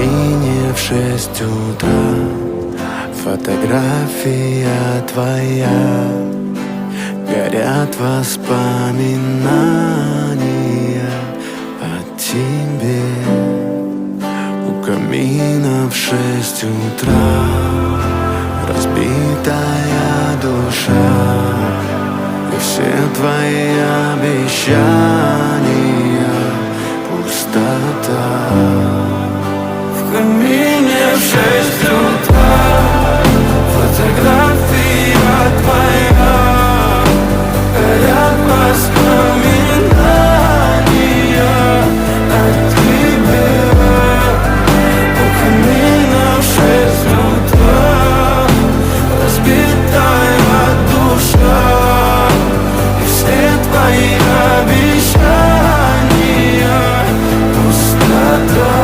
камине в 6 утра фотография твоя. Горят воспоминания о тебе. У камина в 6 утра разбитая душа, и все твои обещания пустота.